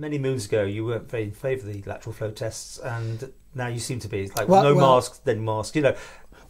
many moons ago you weren't very in favour of the lateral flow tests, and now you seem to be. It's like masks, then mask.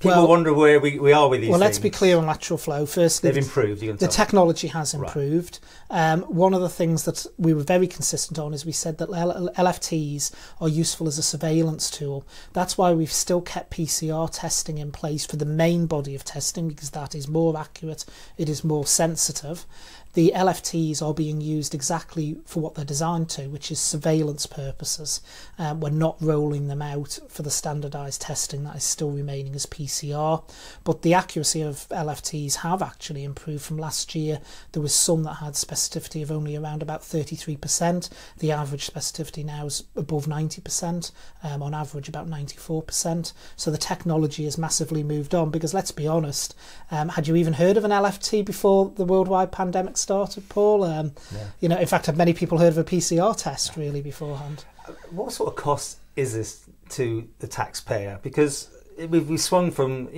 People wonder where we are with these things. Well, let's be clear on lateral flow. Firstly, they've improved. The technology has improved. Right. One of the things that we were very consistent on is we said that LFTs are useful as a surveillance tool. That's why we've still kept PCR testing in place for the main body of testing, because that is more accurate, it is more sensitive. The LFTs are being used exactly for what they're designed to, which is surveillance purposes. We're not rolling them out for the standardised testing that is still remaining as PCR. But the accuracy of LFTs have actually improved from last year. There was some that had specificity of only around about 33%. The average specificity now is above 90%, on average about 94%. So the technology has massively moved on, because let's be honest, had you even heard of an LFT before the worldwide pandemic started, Paul? In fact, have many people heard of a PCR test really beforehand? What sort of cost is this to the taxpayer? Because we've swung from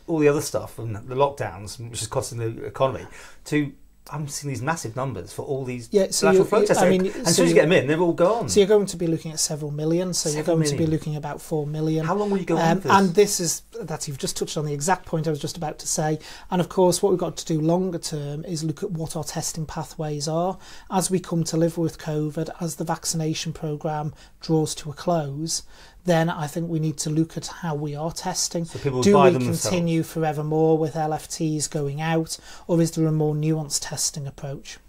all the other stuff and the lockdowns, which is costing the economy, to I'm seeing these massive numbers for all these lateral flow tests. As soon as you get them in, they've all gone. So you're going to be looking at several million. So you're going to be looking at about 4 million. How long will you go on with this? And you've just touched on the exact point I was just about to say. And of course, what we've got to do longer term is look at what our testing pathways are. As we come to live with COVID, as the vaccination programme draws to a close, then I think we need to look at how we are testing. So people do buy we them continue themselves forevermore with LFTs going out, or is there a more nuanced testing approach?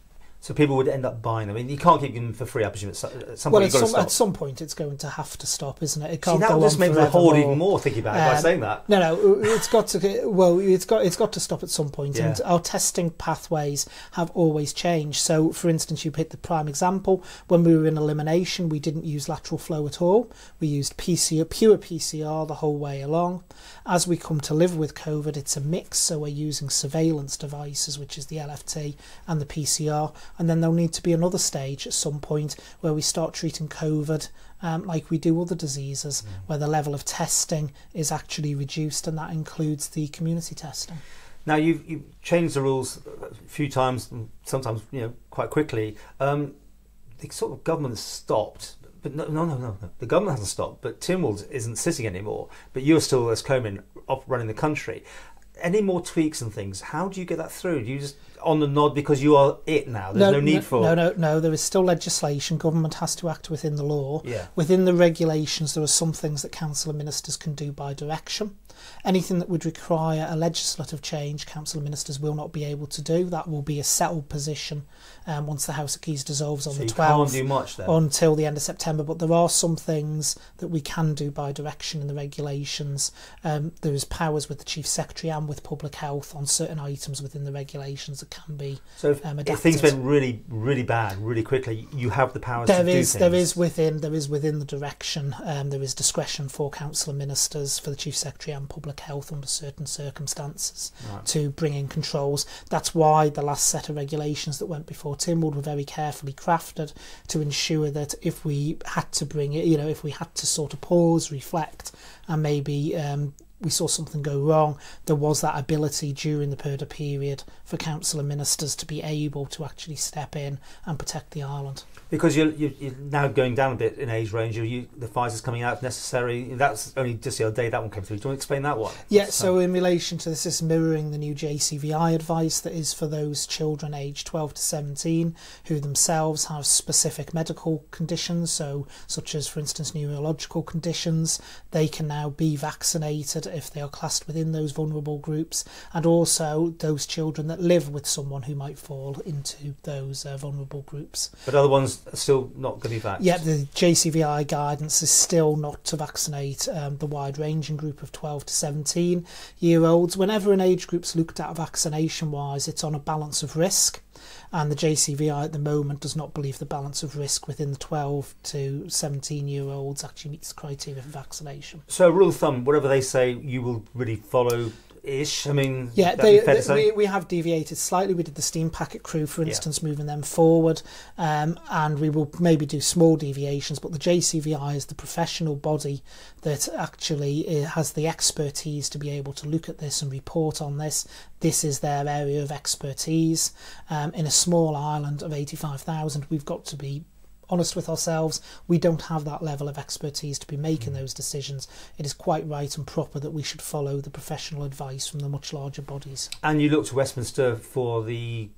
So people would end up buying them. I mean, you can't keep them for free, I presume. At some point, at some point, it's going to have to stop, isn't it? It can't that go just on makes forever me hoard even more thinking about it by saying that. No, it's got to. Well, it's got to stop at some point. Yeah. And our testing pathways have always changed. So, for instance, you picked the prime example. When we were in elimination, we didn't use lateral flow at all. We used pure PCR the whole way along. As we come to live with COVID, it's a mix. So we're using surveillance devices, which is the LFT and the PCR, and then there'll need to be another stage at some point where we start treating COVID like we do other diseases, where the level of testing is actually reduced, and that includes the community testing. Now you've changed the rules a few times, sometimes quite quickly. The sort of government stopped, but no, the government hasn't stopped. But Tynwald isn't sitting anymore. But you're still, as Comyn, running the country. Any more tweaks and things? How do you get that through? Do you just on the nod because you are it now? There's no need for... No, there is still legislation. Government has to act within the law. Yeah. Within the regulations, there are some things that council and ministers can do by direction. Anything that would require a legislative change, council and ministers will not be able to do. That will be a settled position once the House of Keys dissolves on the 12th. Can't do much then. Until the end of September. But there are some things that we can do by direction in the regulations. There is powers with the Chief Secretary and with Public Health on certain items within the regulations that can be adapted. If things went really, really bad, really quickly, you have the powers to do things. There is within the direction. There is discretion for council and ministers, for the Chief Secretary and Public Health under certain circumstances to bring in controls. That's why the last set of regulations that went before Tynwald were very carefully crafted to ensure that if we had to bring it, if we had to sort of pause, reflect, and maybe we saw something go wrong, there was that ability during the Purdah period for council and ministers to be able to actually step in and protect the island. Because you're now going down a bit in age range, the Pfizer's coming out if necessary. That's only just the other day that one came through. Do you want to explain that one? Yeah, so in relation to this is mirroring the new JCVI advice that is for those children aged 12 to 17 who themselves have specific medical conditions, so such as, for instance, neurological conditions. They can now be vaccinated if they are classed within those vulnerable groups, and also those children that live with someone who might fall into those vulnerable groups. But other ones are still not going to be vaccinated? Yeah, the JCVI guidance is still not to vaccinate the wide-ranging group of 12 to 17-year-olds. Whenever an age group's looked at vaccination-wise, it's on a balance of risk. And the JCVI at the moment does not believe the balance of risk within the 12 to 17-year-olds actually meets the criteria for vaccination. So, rule of thumb, whatever they say, you will really follow-ish? I mean, yeah, we have deviated slightly. We did the steam packet crew, for instance, moving them forward, and we will maybe do small deviations, but the JCVI is the professional body that actually has the expertise to be able to look at this and report on this. This is their area of expertise. In a small island of 85,000, we've got to be honest with ourselves, we don't have that level of expertise to be making those decisions. It is quite right and proper that we should follow the professional advice from the much larger bodies. And you look to Westminster for the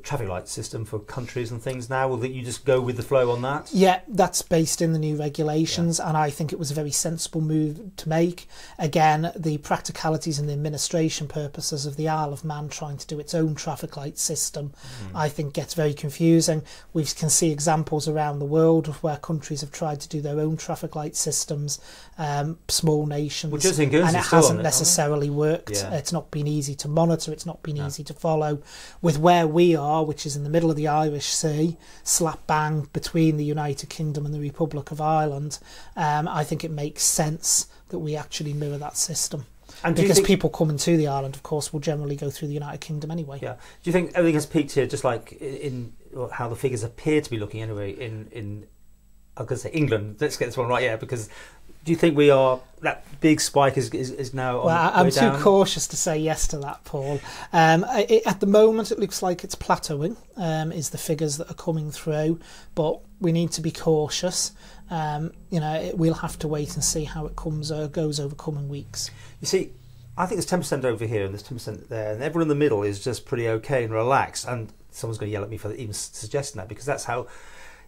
traffic light system for countries and things now. Will that you just go with the flow on that? Yeah, that's based in the new regulations, and I think it was a very sensible move to make. Again, the practicalities and the administration purposes of the Isle of Man trying to do its own traffic light system, I think gets very confusing. We can see examples around the world of where countries have tried to do their own traffic light systems, small nations, and it hasn't necessarily worked. It's not been easy to monitor, it's not been easy to follow. With where we are, which is in the middle of the Irish Sea, slap bang between the United Kingdom and the Republic of Ireland, I think it makes sense that we actually mirror that system. And because people coming to the island, of course, will generally go through the United Kingdom anyway. Yeah. Do you think everything has peaked here, just like in how the figures appear to be looking anyway in I'm going to say England? Let's get this one right, because do you think we are, that big spike is now on I'm way down? too cautious to say yes to that, Paul. At the moment, it looks like it's plateauing, is the figures that are coming through, but we need to be cautious. We'll have to wait and see how it goes over coming weeks. You see, I think there's 10% over here and there's 10% there, and everyone in the middle is just pretty okay and relaxed, and someone's going to yell at me for even suggesting that, because that's how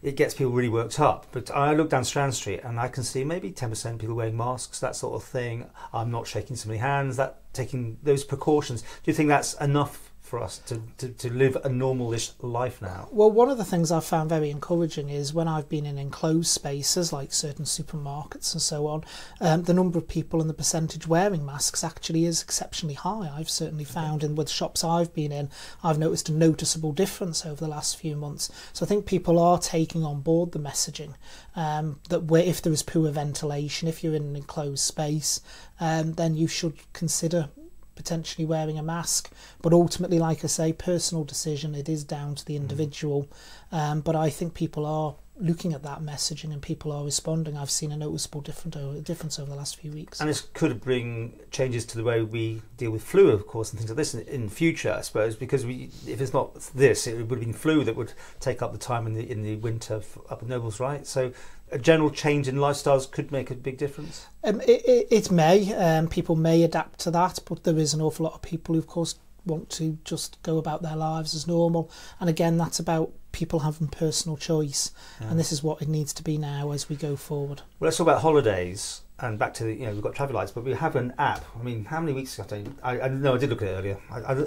it gets people really worked up. But I look down Strand Street and I can see maybe 10% people wearing masks, that sort of thing. I'm not shaking so many hands, taking those precautions. Do you think that's enough for us to live a normal-ish life now? Well, one of the things I've found very encouraging is when I've been in enclosed spaces like certain supermarkets and so on, the number of people and the percentage wearing masks actually is exceptionally high. I've certainly found, and with shops I've been in, I've noticed a noticeable difference over the last few months. So I think people are taking on board the messaging that if there is poor ventilation, if you're in an enclosed space, then you should consider potentially wearing a mask. But ultimately, like I say, personal decision, it is down to the individual. But I think people are looking at that messaging and people are responding. I've seen a noticeable difference over the last few weeks. And this could bring changes to the way we deal with flu, of course, and things like this in future, I suppose, because if it's not this, it would have been flu that would take up the time in the winter up at Nobles, right? So a general change in lifestyles could make a big difference. It may. People may adapt to that, but there is an awful lot of people who, of course, want to just go about their lives as normal. And again, that's about people having personal choice. And this is what it needs to be now as we go forward. Well, let's talk about holidays and back to we've got traffic lights, but we have an app. I mean, how many weeks ago? I know I did look at it earlier.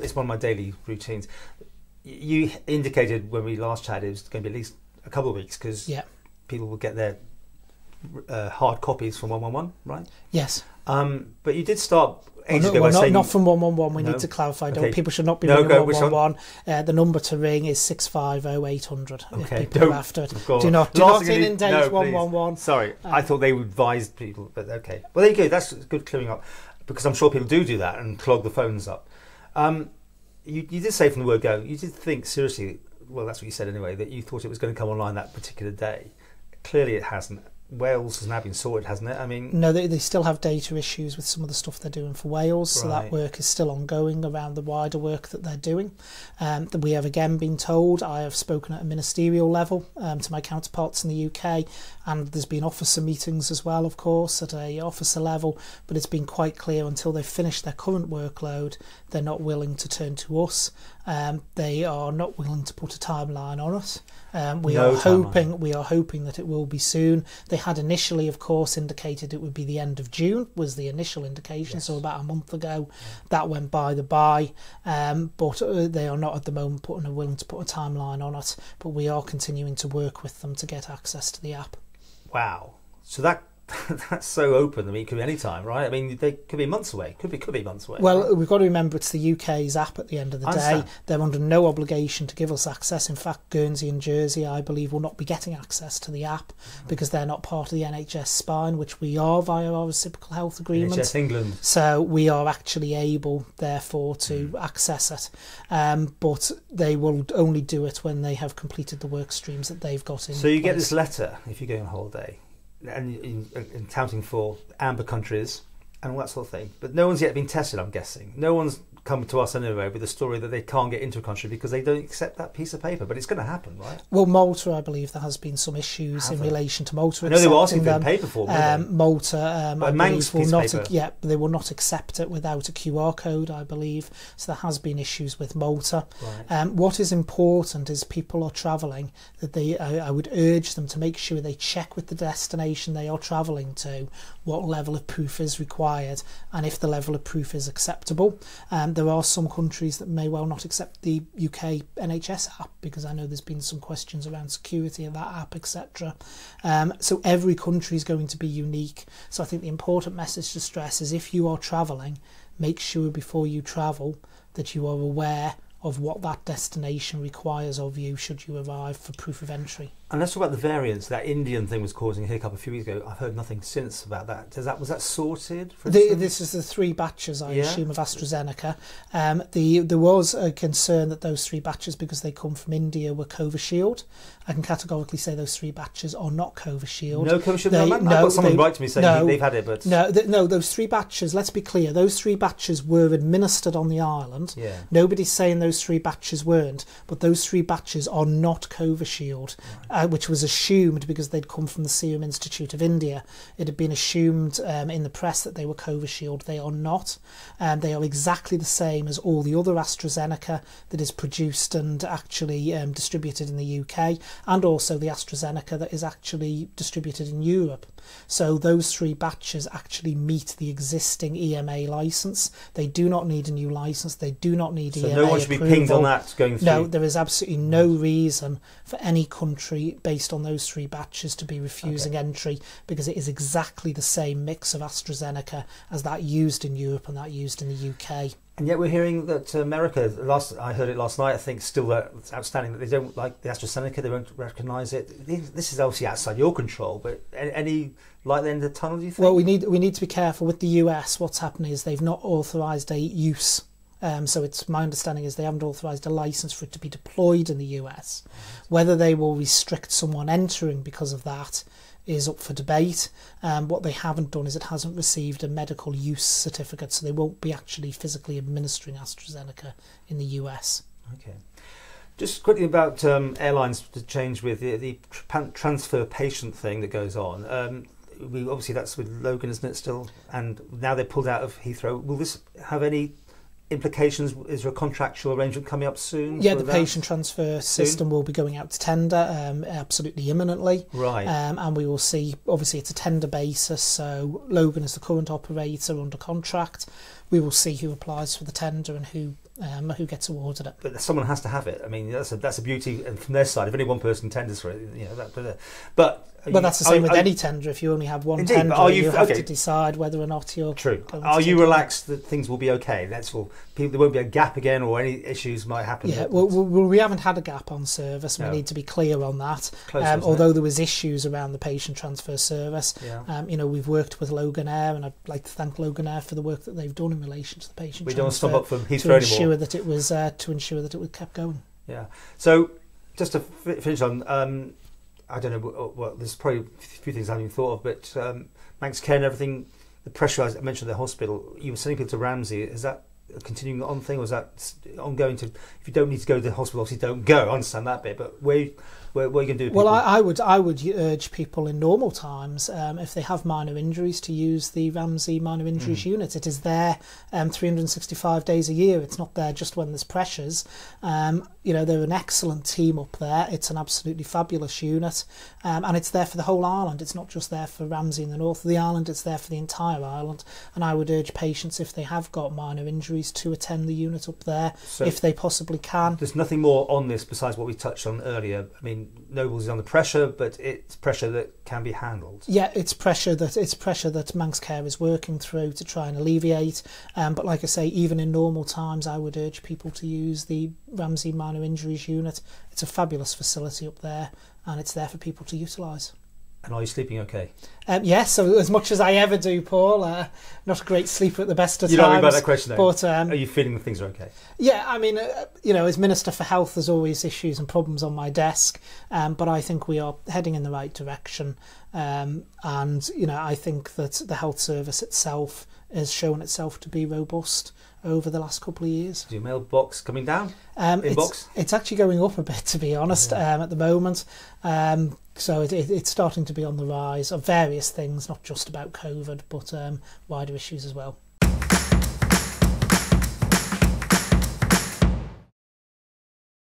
It's one of my daily routines. You indicated when we last chatted it was going to be at least a couple of weeks because people will get their hard copies from 111, right? Yes. But you did start ages ago by saying... Not from 111, we need to clarify. Okay. People should not be ringing 111. The number to ring is 650-800 if people are after it. Do not inundate 111. Sorry, I thought they would advise people, but okay. Well, there you go, that's good clearing up, because I'm sure people do that and clog the phones up. You did say from the word go, you did think seriously, well, that's what you said anyway, that you thought it was going to come online that particular day. Clearly it hasn't. Wales has now been sorted, hasn't it? I mean, no, they still have data issues with some of the stuff they're doing for Wales, so that work is still ongoing around the wider work that they're doing. That we have again been told, I have spoken at a ministerial level to my counterparts in the UK, and there's been officer meetings as well, of course, at a officer level, but it's been quite clear until they've finished their current workload, they're not willing to turn to us. They are not willing to put a timeline on it. We are hoping that it will be soon. They had initially, of course, indicated it would be the end of June, was the initial indication, so about a month ago. That went by the by, but they are not at the moment willing to put a timeline on it, but we are continuing to work with them to get access to the app. Wow. So that's so open. I mean, it could be any time, right? I mean, they could be months away. Could be months away. Well, right? We've got to remember it's the UK's app at the end of the day. They're under no obligation to give us access. In fact, Guernsey and Jersey, I believe, will not be getting access to the app because they're not part of the NHS spine, which we are via our reciprocal health agreement. NHS England. So we are actually able, therefore, to access it. But they will only do it when they have completed the work streams that they've got in So you get this letter if you're going on holiday, and touting for amber countries and all that sort of thing, but no one's yet been tested, I'm guessing. No one's come to us anyway with the story that they can't get into a country because they don't accept that piece of paper. But it's going to happen, right? Well, Malta, I believe there has been some issues in relation to Malta. I know they were asking for the paper form. Malta, I believe, will not. Paper. They will not accept it without a QR code, I believe. So there has been issues with Malta. Right. What is important is people are travelling, that I would urge them to make sure they check with the destination they are travelling to what level of proof is required and if the level of proof is acceptable. There are some countries that may well not accept the UK NHS app, because I know there's been some questions around security of that app, etc. So every country is going to be unique. So I think the important message to stress is, if you are travelling, make sure before you travel that you are aware of what that destination requires of you should you arrive for proof of entry. And let's talk about the variants. That Indian thing was causing a hiccup a few weeks ago. I've heard nothing since about that. Was that sorted? This is the 3 batches, I assume, of AstraZeneca. There was a concern that those 3 batches, because they come from India, were Covishield. I can categorically say those 3 batches are not Covishield. No Covishield? I've got someone write to me saying they've had it, but... No, those 3 batches, let's be clear, those 3 batches were administered on the island. Yeah. Nobody's saying those 3 batches weren't, but those 3 batches are not Covishield. Right. Which was assumed because they'd come from the Serum Institute of India. It had been assumed in the press that they were Covishield. They are not. They are exactly the same as all the other AstraZeneca that is produced and actually distributed in the UK, and also the AstraZeneca that is actually distributed in Europe. So those 3 batches actually meet the existing EMA licence. They do not need a new licence. They do not need EMA approval. So no one should be pinged on that going through? No, there is absolutely no reason for any country based on those 3 batches to be refusing entry, because it is exactly the same mix of AstraZeneca as that used in Europe and that used in the UK. And yet we're hearing that America, I heard it last night, I think still outstanding, that they don't like the AstraZeneca, they won't recognise it. This is obviously outside your control, but any light at the end of the tunnel, do you think? Well, we need to be careful with the US. What's happening is they've not authorised a use. So it's my understanding is they haven't authorised a licence for it to be deployed in the US. Whether they will restrict someone entering because of that is up for debate. What they haven't done is it hasn't received a medical use certificate, so they won't be actually physically administering AstraZeneca in the US. Okay. Just quickly about airlines to change with the transfer patient thing that goes on. Obviously that's with Logan, isn't it, still? And now they're pulled out of Heathrow. Will this have any implications? Is there a contractual arrangement coming up soon? Yeah, the patient transfer system will be going out to tender absolutely imminently. Right. And we will see, obviously it's a tender basis, so Logan is the current operator under contract. We will see who applies for the tender and who gets awarded it. But someone has to have it. I mean, that's a beauty, and from their side, if only one person tenders for it, but that's the same with any tender. If you only have one tender, you have to decide whether or not you're... True. Are you relaxed that things will be okay? That's all. There won't be a gap again, or any issues might happen. Yeah, well, we haven't had a gap on service. We need to be clear on that. Although there was issues around the patient transfer service. Yeah. We've worked with Logan Air, and I'd like to thank Logan Air for the work that they've done in relation to the patient transfer. We don't stop up from Heathrow anymore. To ensure that it was kept going. Yeah. So just to finish on, I don't know. Well, there's probably a few things I haven't even thought of, but Manx Care and everything, the pressure I mentioned at the hospital. You were sending people to Ramsey. Is that a continuing on thing, or is that ongoing? If you don't need to go to the hospital, obviously don't go. I understand that bit, but where are you going to do? Well, I would urge people in normal times, if they have minor injuries, to use the Ramsey minor injuries unit. It is there 365 days a year. It's not there just when there's pressures. They're an excellent team up there. It's an absolutely fabulous unit, and it's there for the whole island. It's not just there for Ramsey in the north of the island. It's there for the entire island. And I would urge patients, if they have got minor injuries, to attend the unit up there if they possibly can. There's nothing more on this besides what we touched on earlier. I mean, Nobles is under pressure, but it's pressure that can be handled. Yeah, it's pressure that Manx Care is working through to try and alleviate. But like I say, even in normal times, I would urge people to use the Ramsey minor injuries unit. It's a fabulous facility up there, and it's there for people to utilise. And are you sleeping okay? Yes, so as much as I ever do, Paul. Not a great sleeper at the best of times. You don't know about that question, though. But are you feeling that things are okay? Yeah, I mean, as Minister for Health, there's always issues and problems on my desk, but I think we are heading in the right direction. And I think that the health service itself has shown itself to be robust over the last couple of years. Is your mailbox coming down? Inbox? It's actually going up a bit, to be honest, at the moment. So it's starting to be on the rise of various things, not just about COVID, but wider issues as well.